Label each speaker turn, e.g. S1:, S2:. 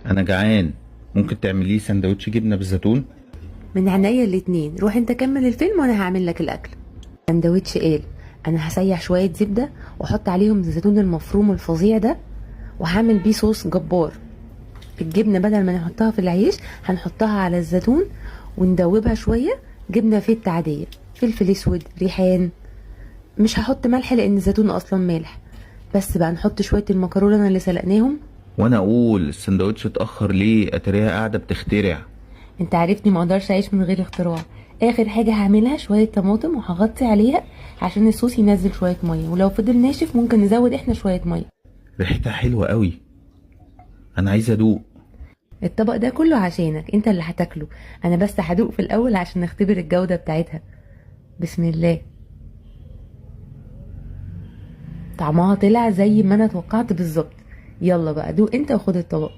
S1: انا جعان. ممكن تعملي سندوتش جبنه بالزيتون؟
S2: من عينيا الاتنين، روح انت كمل الفيلم وانا هعمل لك الاكل. سندوتش قال. انا هسيح شويه زبده واحط عليهم الزيتون المفروم الفظيع ده، وهعمل بيه صوص جبار. الجبنه بدل ما نحطها في العيش هنحطها على الزيتون وندوبها شويه. جبنه فيت عاديه، فلفل اسود، ريحان. مش هحط ملح لان الزيتون اصلا مالح. بس بقى نحط شويه المكرونه اللي سلقناهم.
S1: وانا اقول السندوتش اتاخر ليه؟ اتريها قاعده بتخترع.
S2: انت عارفني ما اقدرش اعيش من غير اختراع. اخر حاجه هعملها شويه طماطم وهغطي عليها عشان الصوص ينزل شويه ميه، ولو فضل ناشف ممكن نزود احنا شويه ميه.
S1: ريحتها حلوه قوي. انا عايز ادوق.
S2: الطبق ده كله عشانك انت اللي هتاكله. انا بس هدوق في الاول عشان نختبر الجوده بتاعتها. بسم الله. طعمها طلع زي ما انا توقعت بالظبط. يلا بقى دوق انت وخد الطبق.